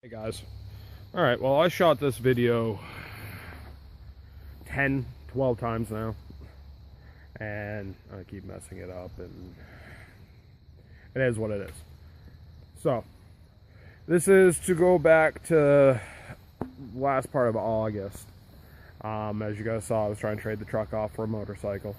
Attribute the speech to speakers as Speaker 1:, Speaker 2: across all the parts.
Speaker 1: Hey guys. Alright, well I shot this video 10-12 times now, and I keep messing it up, and it is what it is. So this is to go back to last part of August. As you guys saw, I was trying to trade the truck off for a motorcycle.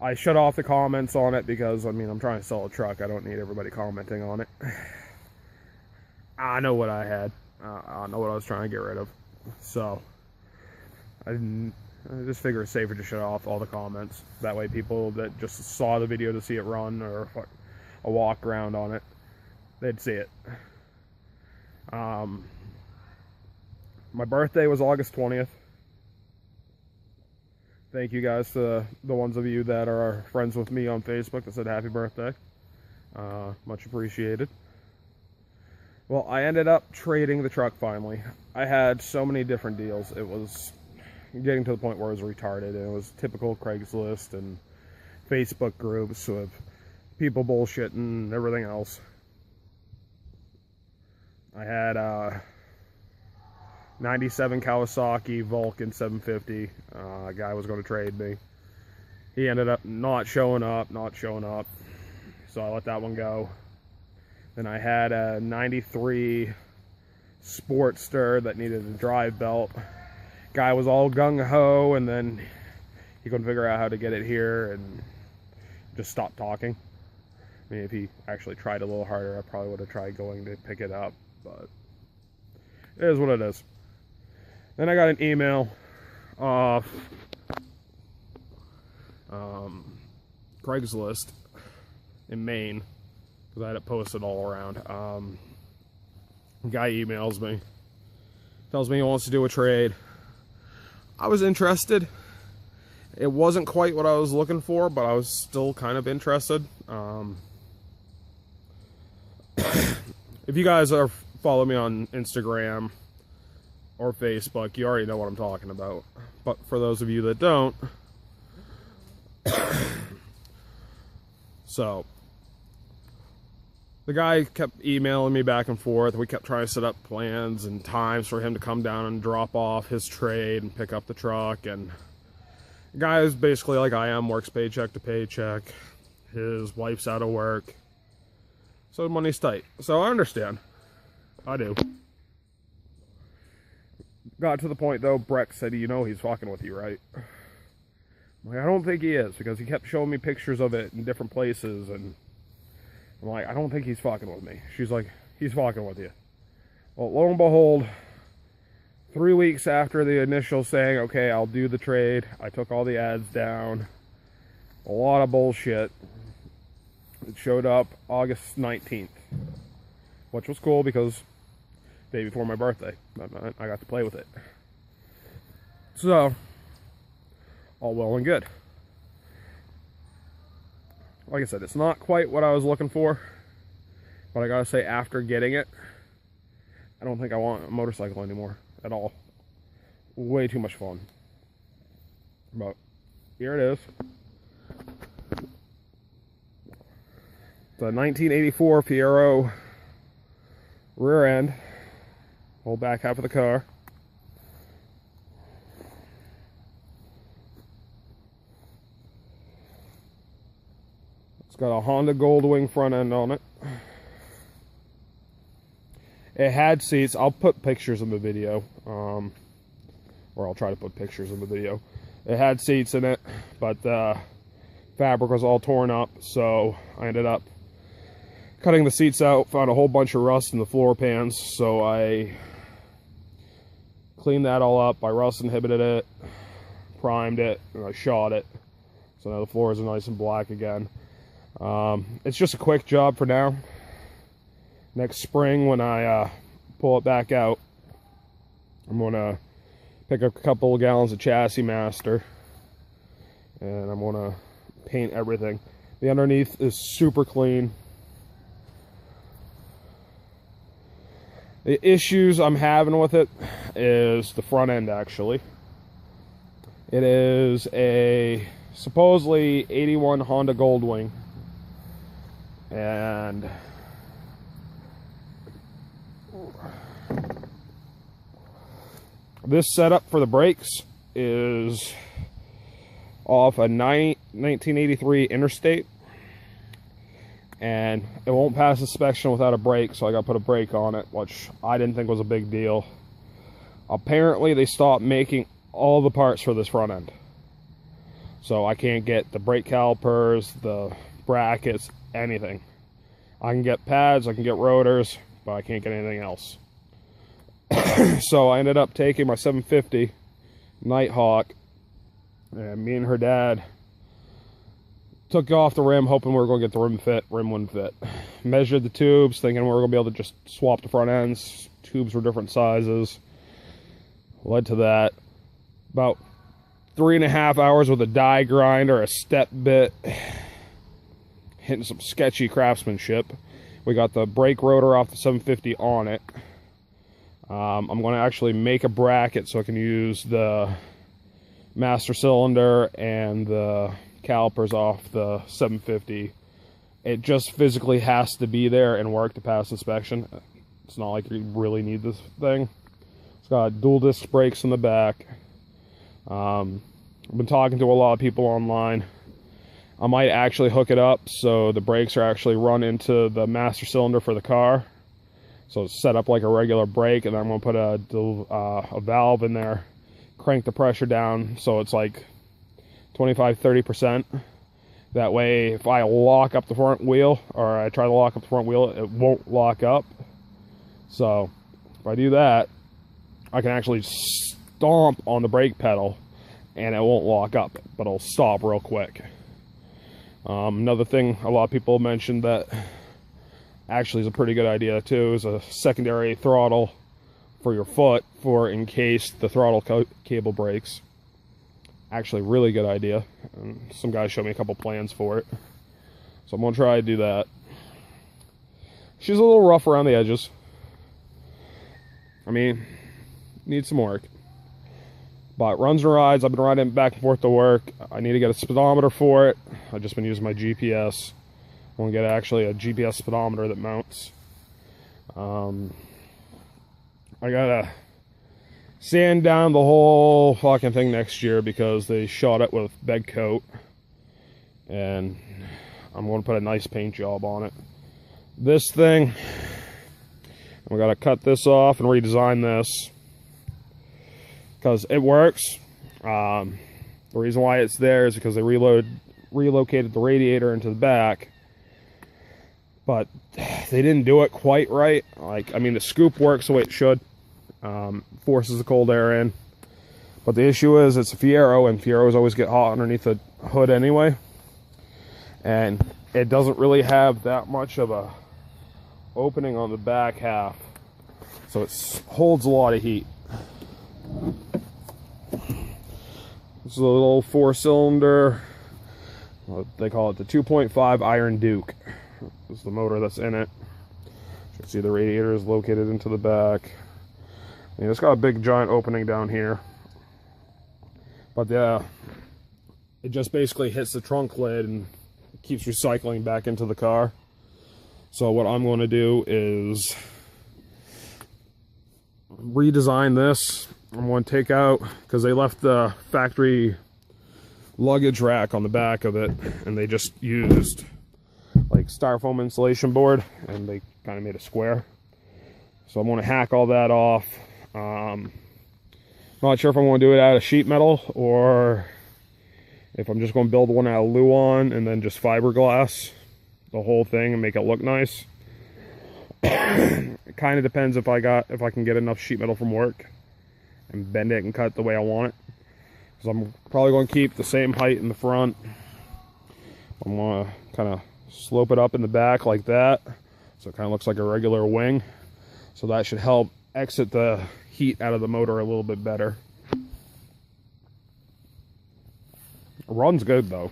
Speaker 1: I shut off the comments on it because, I mean, I'm trying to sell a truck. I don't need everybody commenting on it. I know what I had. I know what I was trying to get rid of. So, I just figure it's safer to shut off all the comments. That way people that just saw the video to see it run or a walk around on it, they'd see it. My birthday was August 20th. Thank you guys to the ones of you that are friends with me on Facebook that said happy birthday. Much appreciated. Well, I ended up trading the truck finally. I had so many different deals. It was getting to the point where it was retarded, and it was typical Craigslist and Facebook groups with people bullshitting and everything else. I had 97 Kawasaki Vulcan 750. A guy was going to trade me. He ended up not showing up. So I let that one go. Then I had a 93 Sportster that needed a drive belt. Guy was all gung-ho, and then he couldn't figure out how to get it here and just stopped talking. I mean, if he actually tried a little harder, I probably would have tried going to pick it up, but it is what it is. Then I got an email off Craigslist in Maine, because I had it posted all around. Guy emails me, tells me he wants to do a trade. I was interested. It wasn't quite what I was looking for, but I was still kind of interested. If you guys follow me on Instagram or Facebook, you already know what I'm talking about. But for those of you that don't, so the guy kept emailing me back and forth. We kept trying to set up plans and times for him to come down and drop off his trade and pick up the truck. And the guy is basically like I am, works paycheck to paycheck. His wife's out of work, so the money's tight. So I understand. I do. Got to the point though, Breck said, you know he's fucking with you, right? I'm like, I don't think he is, because he kept showing me pictures of it in different places, and I'm like, I don't think he's fucking with me. She's like, he's fucking with you. Well, lo and behold, 3 weeks after the initial saying, okay, I'll do the trade, I took all the ads down. A lot of bullshit. It showed up August 19th, which was cool because day before my birthday, I got to play with it. So, all well and good. Like I said, it's not quite what I was looking for, but I gotta say, after getting it, I don't think I want a motorcycle anymore at all. Way too much fun. But here it is. It's a 1984 Fiero rear end. Whole back half of the car. It's got a Honda Goldwing front end on it. It had seats. I'll put pictures in the video, or I'll try to put pictures in the video. It had seats in it, but the fabric was all torn up, so I ended up cutting the seats out. Found a whole bunch of rust in the floor pans, so I cleaned that all up. I rust inhibited it, primed it, and I shot it. So now the floors are nice and black again. It's just a quick job for now. Next spring, when I pull it back out, I'm gonna pick up a couple of gallons of Chassis Master, and I'm gonna paint everything. The underneath is super clean. The issues I'm having with it is the front end, actually. It is a supposedly 81 Honda Goldwing, and This setup for the brakes is off a 1983 Interstate, and it won't pass inspection without a brake, so I got to put a brake on it, which I didn't think was a big deal. Apparently they stopped making all the parts for this front end, so I can't get the brake calipers, the brackets, anything. I can get pads, I can get rotors, but I can't get anything else. So I ended up taking my 750 Nighthawk, and me and her dad took off the rim, hoping we were going to get the rim fit. Rim wouldn't fit. Measured the tubes, thinking we were going to be able to just swap the front ends. Tubes were different sizes. Led to that. About 3.5 hours with a die grinder, a step bit, hitting some sketchy craftsmanship. We got the brake rotor off the 750 on it. I'm going to actually make a bracket so I can use the master cylinder and the calipers off the 750. It just physically has to be there and work to pass inspection. It's not like you really need this thing. It's got dual disc brakes in the back. I've been talking to a lot of people online. I might actually hook it up so the brakes are actually run into the master cylinder for the car. So it's set up like a regular brake, and then I'm going to put a valve in there, crank the pressure down so it's like 25-30%. That way, if I lock up the front wheel, or I try to lock up the front wheel, it won't lock up. So if I do that, I can actually stomp on the brake pedal, and it won't lock up, but it'll stop real quick. Another thing a lot of people mentioned that actually is a pretty good idea too is a secondary throttle for your foot, for in case the throttle cable breaks. Actually, really good idea. And some guys showed me a couple plans for it, so I'm gonna try to do that. She's a little rough around the edges. I mean, needs some work, but runs and rides. I've been riding it back and forth to work. I need to get a speedometer for it. I've just been using my GPS. I'm gonna get actually a GPS speedometer that mounts. I gotta sand down the whole fucking thing next year because they shot it with bed coat, and I'm gonna put a nice paint job on it. This thing, we gotta cut this off and redesign this because it works. The reason why it's there is because they relocated the radiator into the back, but they didn't do it quite right. Like, I mean, the scoop works the way it should, forces the cold air in, but the issue is it's a Fiero, and Fieros always get hot underneath the hood anyway, and it doesn't really have that much of a opening on the back half, so it holds a lot of heat. This is a little 4-cylinder, they call it the 2.5 Iron Duke. This is the motor that's in it. You can see the radiator is located into the back. And it's got a big giant opening down here, but yeah, it just basically hits the trunk lid and keeps recycling back into the car. So what I'm going to do is redesign this. I'm going to take out, because they left the factory luggage rack on the back of it, and they just used like styrofoam insulation board, and they kind of made a square. So I'm going to hack all that off. Not sure if I'm going to do it out of sheet metal or if I'm just going to build one out of Luan and then just fiberglass the whole thing and make it look nice. It kind of depends if I can get enough sheet metal from work and bend it and cut it the way I want it. So I'm probably going to keep the same height in the front. I'm going to kind of slope it up in the back like that, so it kind of looks like a regular wing. So that should help exit the heat out of the motor a little bit better. It runs good though.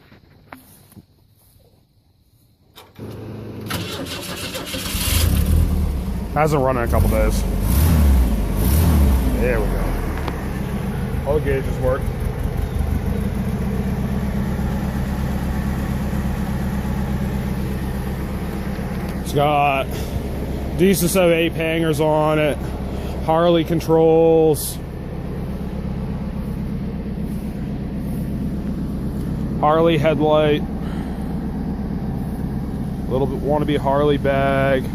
Speaker 1: Hasn't run in a couple days. There we go. All the gauges work. It's got Decent set of ape hangers on it. Harley controls. Harley headlight. Little bit wannabe Harley bag.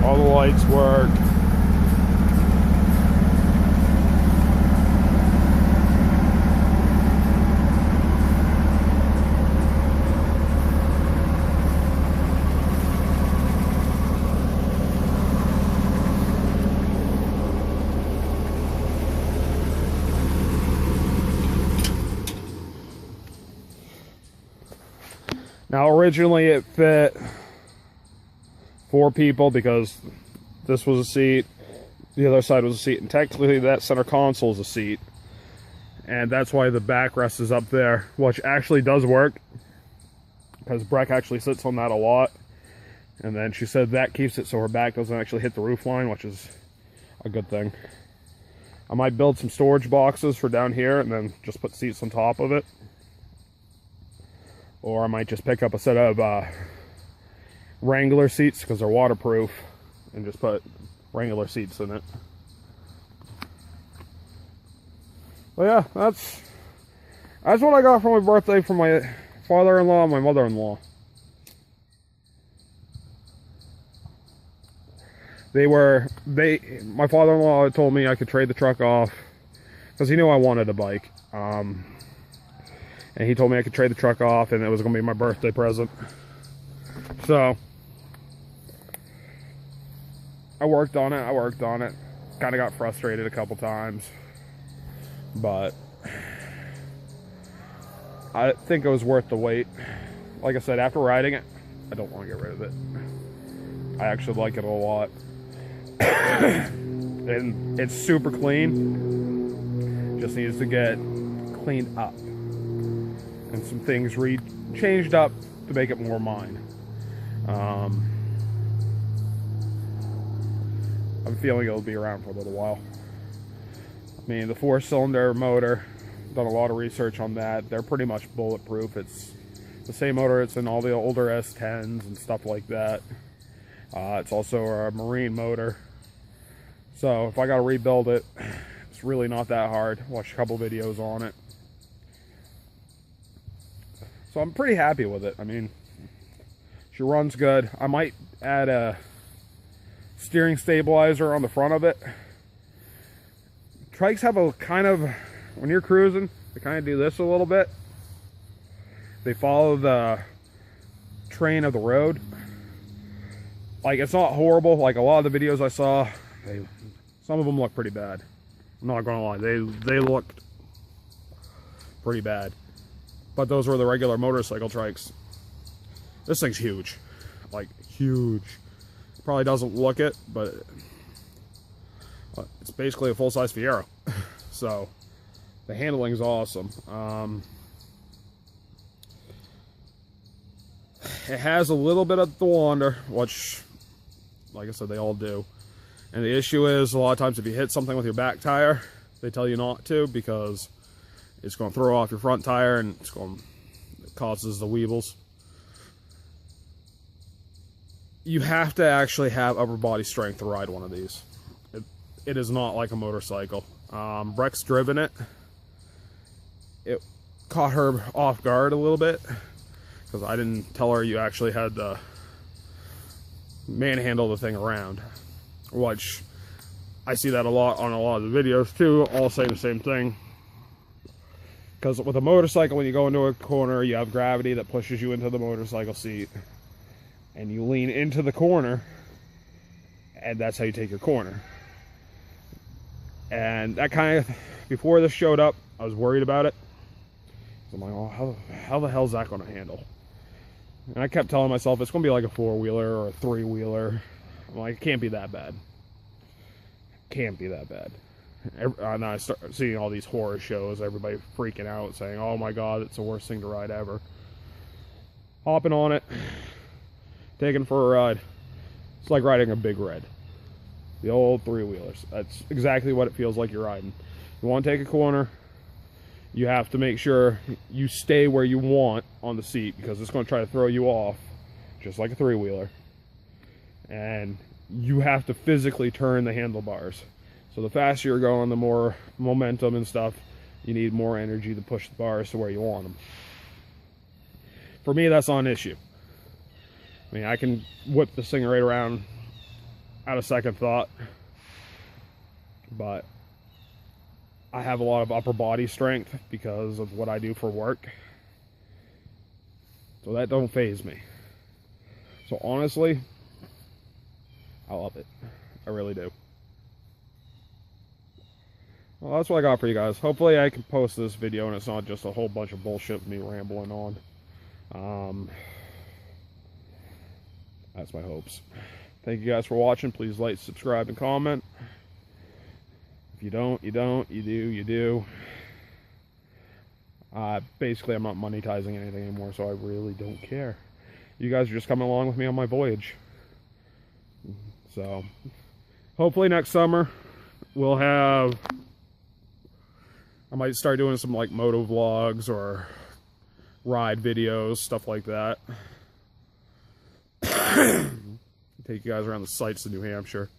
Speaker 1: All the lights work. Now originally it fit 4 people because this was a seat, the other side was a seat, and technically that center console is a seat. And that's why the backrest is up there, which actually does work because Breck actually sits on that a lot. And then she said that keeps it so her back doesn't actually hit the roof line, which is a good thing. I might build some storage boxes for down here and then just put seats on top of it. Or I might just pick up a set of Wrangler seats because they're waterproof and just put Wrangler seats in it. But yeah, that's what I got for my birthday from my father-in-law and my mother-in-law. My father-in-law told me I could trade the truck off because he knew I wanted a bike. And he told me I could trade the truck off and it was going to be my birthday present. So I worked on it. Kind of got frustrated a couple times. But I think it was worth the wait. Like I said, after riding it, I don't want to get rid of it. I actually like it a lot. And it's super clean. Just needs to get cleaned up. And some things changed up to make it more mine. I'm feeling it'll be around for a little while. I mean, the 4-cylinder motor, done a lot of research on that. They're pretty much bulletproof. It's the same motor it's in all the older S10s and stuff like that. It's also a marine motor. So if I gotta rebuild it, it's really not that hard. Watched a couple videos on it. So I'm pretty happy with it. I mean, she runs good. I might add a steering stabilizer on the front of it. Trikes have a kind of, when you're cruising, they kind of do this a little bit. They follow the train of the road. Like, it's not horrible. Like a lot of the videos I saw, some of them look pretty bad. I'm not gonna lie, they looked pretty bad. But those were the regular motorcycle trikes. This thing's huge. Like, huge. Probably doesn't look it, but it's basically a full-size Fiero. So, the handling's awesome. It has a little bit of the wander, which, like I said, they all do. And the issue is, a lot of times if you hit something with your back tire, they tell you not to because it's going to throw off your front tire and it causes the weebles. You have to actually have upper body strength to ride one of these. It is not like a motorcycle. Breck's driven it. It caught her off guard a little bit because I didn't tell her you actually had to manhandle the thing around, which I see that a lot on a lot of the videos too, all saying the same thing. Because with a motorcycle, when you go into a corner, you have gravity that pushes you into the motorcycle seat. And you lean into the corner, and that's how you take your corner. And that kind of, before this showed up, I was worried about it. So I'm like, oh, how the hell is that going to handle? And I kept telling myself, it's going to be like a 4-wheeler or a 3-wheeler. I'm like, it can't be that bad. Can't be that bad. And I start seeing all these horror shows, everybody freaking out, saying, oh my god, it's the worst thing to ride ever. Hopping on it, taking it for a ride. It's like riding a big red. The old three-wheelers. That's exactly what it feels like you're riding. You want to take a corner, you have to make sure you stay where you want on the seat, because it's going to try to throw you off, just like a three-wheeler. And you have to physically turn the handlebars. So the faster you're going, the more momentum and stuff, you need more energy to push the bars to where you want them. For me, that's not an issue. I mean, I can whip this thing right around out of second thought, but I have a lot of upper body strength because of what I do for work, so that don't faze me. So honestly, I love it. I really do. Well, that's what I got for you guys. Hopefully I can post this video and it's not just a whole bunch of bullshit with me rambling on. That's my hopes. Thank you guys for watching. Please like, subscribe, and comment. If you don't, you don't. You do, you do. Basically, I'm not monetizing anything anymore, so I really don't care. You guys are just coming along with me on my voyage. So, hopefully next summer, we'll have... I might start doing some, like, moto vlogs or ride videos, stuff like that. Take you guys around the sights of New Hampshire.